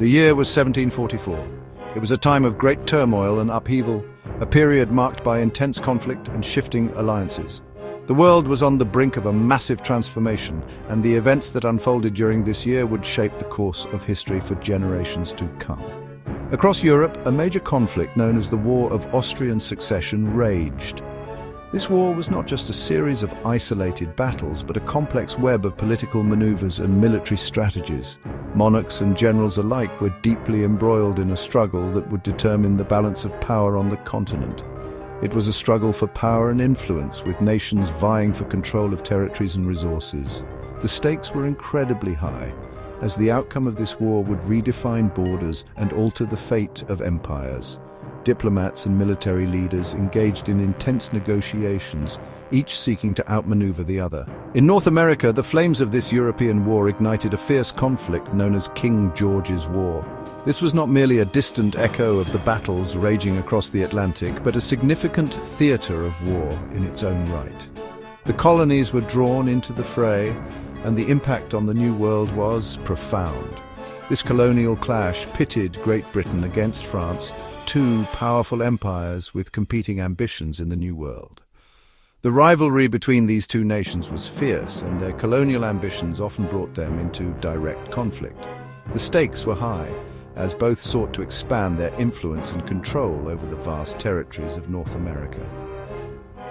The year was 1744. It was a time of great turmoil and upheaval, a period marked by intense conflict and shifting alliances. The world was on the brink of a massive transformation, and the events that unfolded during this year would shape the course of history for generations to come. Across Europe, a major conflict known as the War of Austrian Succession raged. This war was not just a series of isolated battles, but a complex web of political maneuvers and military strategies. Monarchs and generals alike were deeply embroiled in a struggle that would determine the balance of power on the continent. It was a struggle for power and influence, with nations vying for control of territories and resources. The stakes were incredibly high, as the outcome of this war would redefine borders and alter the fate of empires. Diplomats and military leaders engaged in intense negotiations, each seeking to outmaneuver the other. In North America, the flames of this European war ignited a fierce conflict known as King George's War. This was not merely a distant echo of the battles raging across the Atlantic, but a significant theater of war in its own right. The colonies were drawn into the fray, and the impact on the New World was profound. This colonial clash pitted Great Britain against France, two powerful empires with competing ambitions in the New World. The rivalry between these two nations was fierce, and their colonial ambitions often brought them into direct conflict. The stakes were high, as both sought to expand their influence and control over the vast territories of North America.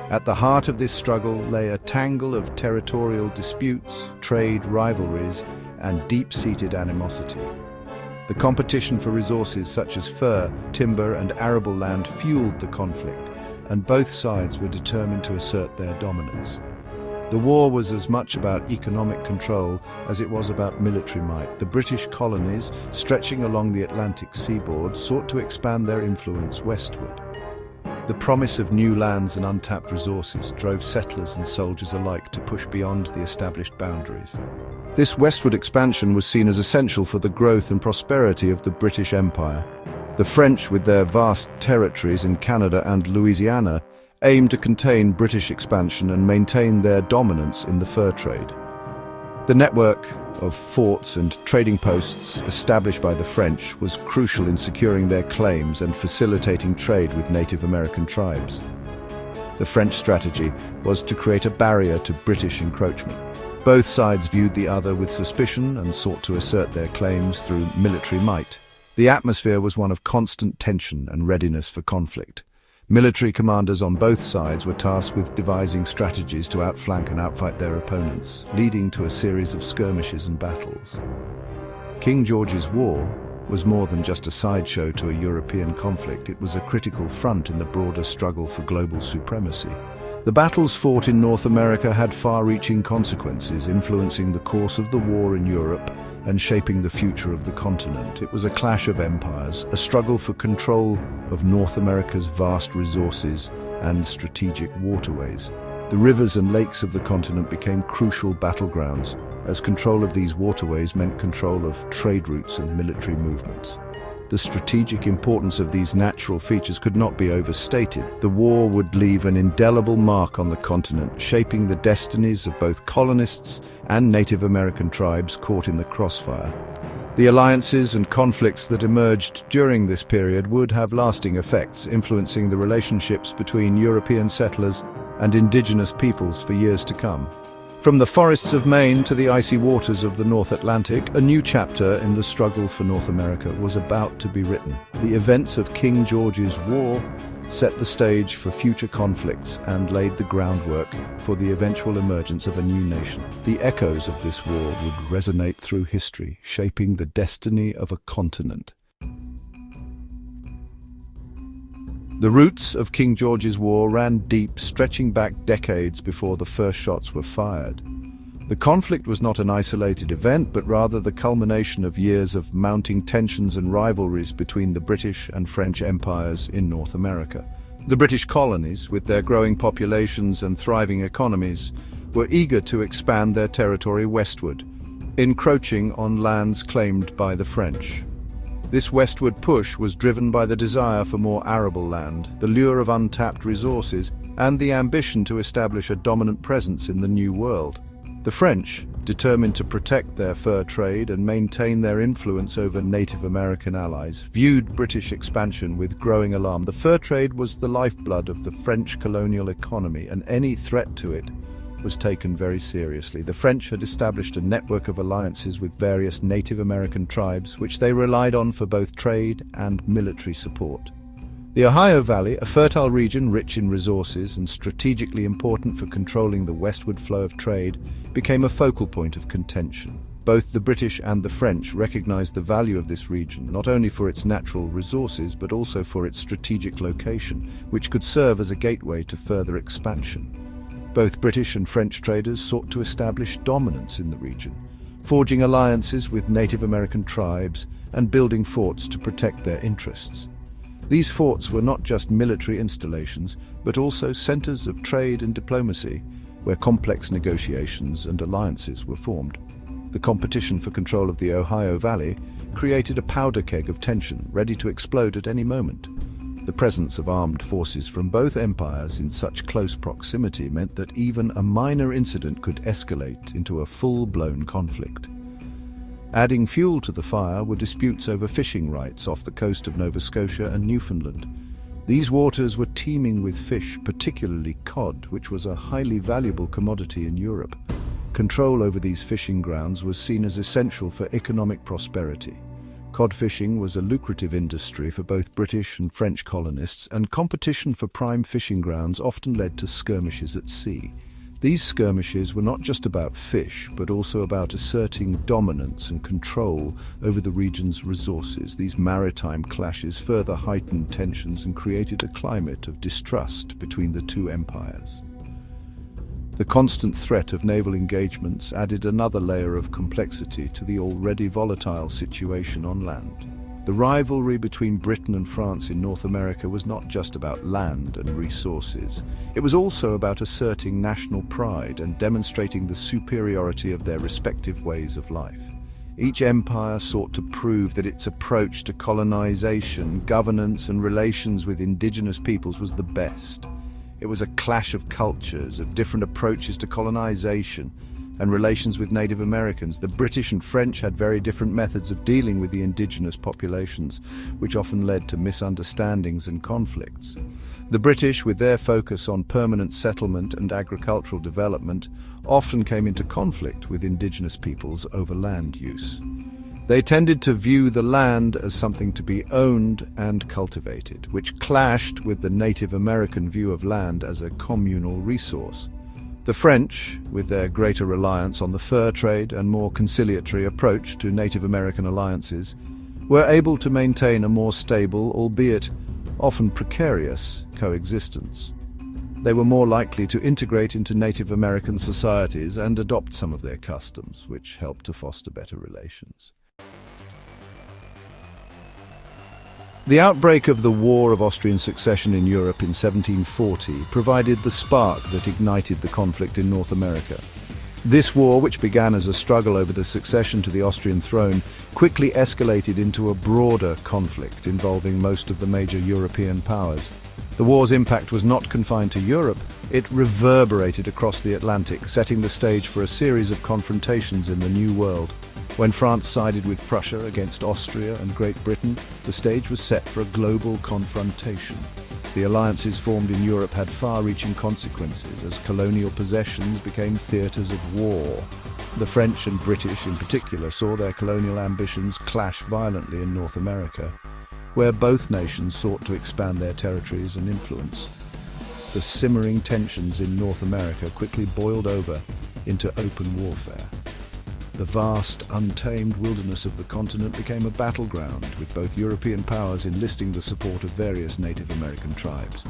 At the heart of this struggle lay a tangle of territorial disputes, trade rivalries, and deep-seated animosity. The competition for resources such as fur, timber, and arable land fueled the conflict, and both sides were determined to assert their dominance. The war was as much about economic control as it was about military might. The British colonies, stretching along the Atlantic seaboard, sought to expand their influence westward. The promise of new lands and untapped resources drove settlers and soldiers alike to push beyond the established boundaries. This westward expansion was seen as essential for the growth and prosperity of the British Empire. The French, with their vast territories in Canada and Louisiana, aimed to contain British expansion and maintain their dominance in the fur trade. The network of forts and trading posts established by the French was crucial in securing their claims and facilitating trade with Native American tribes. The French strategy was to create a barrier to British encroachment. Both sides viewed the other with suspicion and sought to assert their claims through military might. The atmosphere was one of constant tension and readiness for conflict. Military commanders on both sides were tasked with devising strategies to outflank and outfight their opponents, leading to a series of skirmishes and battles. King George's War was more than just a sideshow to a European conflict. It was a critical front in the broader struggle for global supremacy. The battles fought in North America had far-reaching consequences, influencing the course of the war in Europe and shaping the future of the continent. It was a clash of empires, a struggle for control of North America's vast resources and strategic waterways. The rivers and lakes of the continent became crucial battlegrounds, as control of these waterways meant control of trade routes and military movements. The strategic importance of these natural features could not be overstated. The war would leave an indelible mark on the continent, shaping the destinies of both colonists and Native American tribes caught in the crossfire. The alliances and conflicts that emerged during this period would have lasting effects, influencing the relationships between European settlers and indigenous peoples for years to come. From the forests of Maine to the icy waters of the North Atlantic, a new chapter in the struggle for North America was about to be written. The events of King George's War set the stage for future conflicts and laid the groundwork for the eventual emergence of a new nation. The echoes of this war would resonate through history, shaping the destiny of a continent. The roots of King George's War ran deep, stretching back decades before the first shots were fired. The conflict was not an isolated event, but rather the culmination of years of mounting tensions and rivalries between the British and French empires in North America. The British colonies, with their growing populations and thriving economies, were eager to expand their territory westward, encroaching on lands claimed by the French. This westward push was driven by the desire for more arable land, the lure of untapped resources, and the ambition to establish a dominant presence in the New World. The French, determined to protect their fur trade and maintain their influence over Native American allies, viewed British expansion with growing alarm. The fur trade was the lifeblood of the French colonial economy, and any threat to it was taken very seriously. The French had established a network of alliances with various Native American tribes, which they relied on for both trade and military support. The Ohio Valley, a fertile region rich in resources and strategically important for controlling the westward flow of trade, became a focal point of contention. Both the British and the French recognized the value of this region, not only for its natural resources, but also for its strategic location, which could serve as a gateway to further expansion. Both British and French traders sought to establish dominance in the region, forging alliances with Native American tribes and building forts to protect their interests. These forts were not just military installations, but also centers of trade and diplomacy, where complex negotiations and alliances were formed. The competition for control of the Ohio Valley created a powder keg of tension ready to explode at any moment. The presence of armed forces from both empires in such close proximity meant that even a minor incident could escalate into a full-blown conflict. Adding fuel to the fire were disputes over fishing rights off the coast of Nova Scotia and Newfoundland. These waters were teeming with fish, particularly cod, which was a highly valuable commodity in Europe. Control over these fishing grounds was seen as essential for economic prosperity. Cod fishing was a lucrative industry for both British and French colonists, and competition for prime fishing grounds often led to skirmishes at sea. These skirmishes were not just about fish, but also about asserting dominance and control over the region's resources. These maritime clashes further heightened tensions and created a climate of distrust between the two empires. The constant threat of naval engagements added another layer of complexity to the already volatile situation on land. The rivalry between Britain and France in North America was not just about land and resources. It was also about asserting national pride and demonstrating the superiority of their respective ways of life. Each empire sought to prove that its approach to colonization, governance, and relations with indigenous peoples was the best. It was a clash of cultures, of different approaches to colonization and relations with Native Americans. The British and French had very different methods of dealing with the indigenous populations, which often led to misunderstandings and conflicts. The British, with their focus on permanent settlement and agricultural development, often came into conflict with indigenous peoples over land use. They tended to view the land as something to be owned and cultivated, which clashed with the Native American view of land as a communal resource. The French, with their greater reliance on the fur trade and more conciliatory approach to Native American alliances, were able to maintain a more stable, albeit often precarious, coexistence. They were more likely to integrate into Native American societies and adopt some of their customs, which helped to foster better relations. The outbreak of the War of Austrian Succession in Europe in 1740 provided the spark that ignited the conflict in North America. This war, which began as a struggle over the succession to the Austrian throne, quickly escalated into a broader conflict involving most of the major European powers. The war's impact was not confined to Europe. It reverberated across the Atlantic, setting the stage for a series of confrontations in the New World. When France sided with Prussia against Austria and Great Britain, the stage was set for a global confrontation. The alliances formed in Europe had far-reaching consequences as colonial possessions became theatres of war. The French and British in particular saw their colonial ambitions clash violently in North America, where both nations sought to expand their territories and influence. The simmering tensions in North America quickly boiled over into open warfare. The vast, untamed wilderness of the continent became a battleground, with both European powers enlisting the support of various Native American tribes.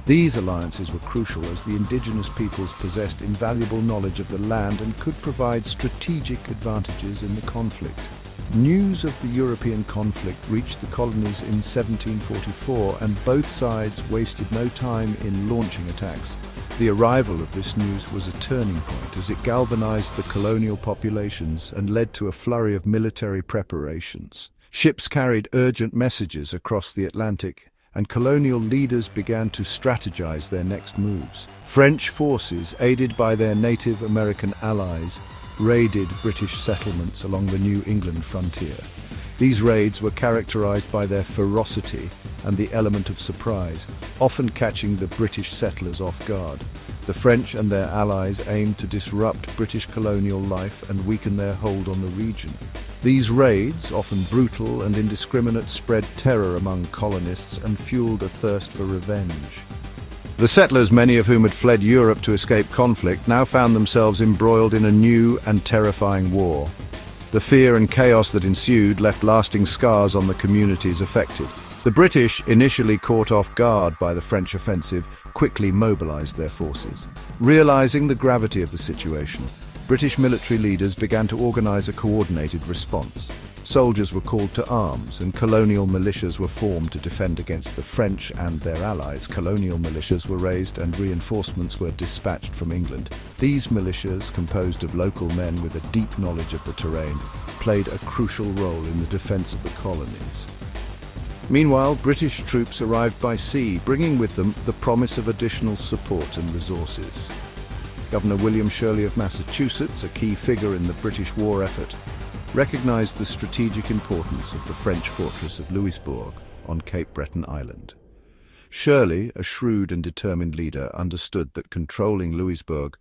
These alliances were crucial as the indigenous peoples possessed invaluable knowledge of the land and could provide strategic advantages in the conflict. News of the European conflict reached the colonies in 1744, and both sides wasted no time in launching attacks. The arrival of this news was a turning point as it galvanized the colonial populations and led to a flurry of military preparations. Ships carried urgent messages across the Atlantic, and colonial leaders began to strategize their next moves. French forces, aided by their Native American allies, raided British settlements along the New England frontier. These raids were characterized by their ferocity and the element of surprise, often catching the British settlers off guard. The French and their allies aimed to disrupt British colonial life and weaken their hold on the region. These raids, often brutal and indiscriminate, spread terror among colonists and fueled a thirst for revenge. The settlers, many of whom had fled Europe to escape conflict, now found themselves embroiled in a new and terrifying war. The fear and chaos that ensued left lasting scars on the communities affected. The British, initially caught off guard by the French offensive, quickly mobilized their forces. Realizing the gravity of the situation, British military leaders began to organize a coordinated response. Soldiers were called to arms, and colonial militias were formed to defend against the French and their allies. Colonial militias were raised and reinforcements were dispatched from England. These militias, composed of local men with a deep knowledge of the terrain, played a crucial role in the defense of the colonies. Meanwhile, British troops arrived by sea, bringing with them the promise of additional support and resources. Governor William Shirley of Massachusetts, a key figure in the British war effort, recognized the strategic importance of the French fortress of Louisbourg on Cape Breton Island. Shirley, a shrewd and determined leader, understood that controlling Louisbourg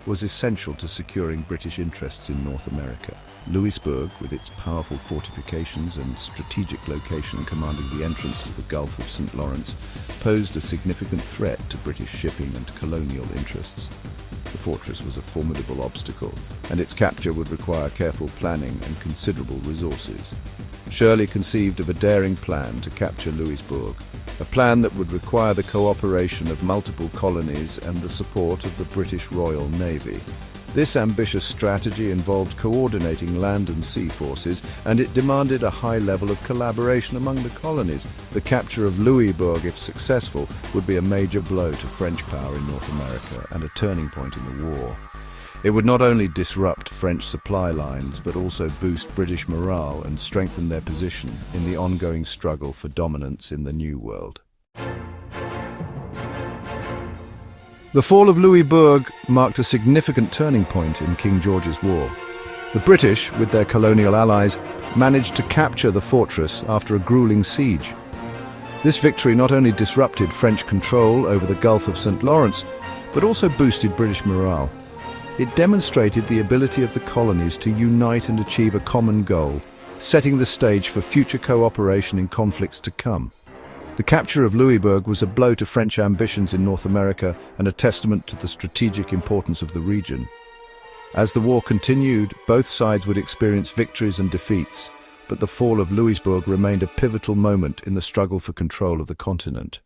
was essential to securing British interests in North America. Louisbourg, with its powerful fortifications and strategic location commanding the entrance to the Gulf of St. Lawrence, posed a significant threat to British shipping and colonial interests. The fortress was a formidable obstacle, and its capture would require careful planning and considerable resources. Shirley conceived of a daring plan to capture Louisbourg, a plan that would require the cooperation of multiple colonies and the support of the British Royal Navy. This ambitious strategy involved coordinating land and sea forces, and it demanded a high level of collaboration among the colonies. The capture of Louisbourg, if successful, would be a major blow to French power in North America and a turning point in the war. It would not only disrupt French supply lines, but also boost British morale and strengthen their position in the ongoing struggle for dominance in the New World. The fall of Louisbourg marked a significant turning point in King George's War. The British, with their colonial allies, managed to capture the fortress after a grueling siege. This victory not only disrupted French control over the Gulf of St. Lawrence, but also boosted British morale. It demonstrated the ability of the colonies to unite and achieve a common goal, setting the stage for future cooperation in conflicts to come. The capture of Louisbourg was a blow to French ambitions in North America and a testament to the strategic importance of the region. As the war continued, both sides would experience victories and defeats, but the fall of Louisbourg remained a pivotal moment in the struggle for control of the continent.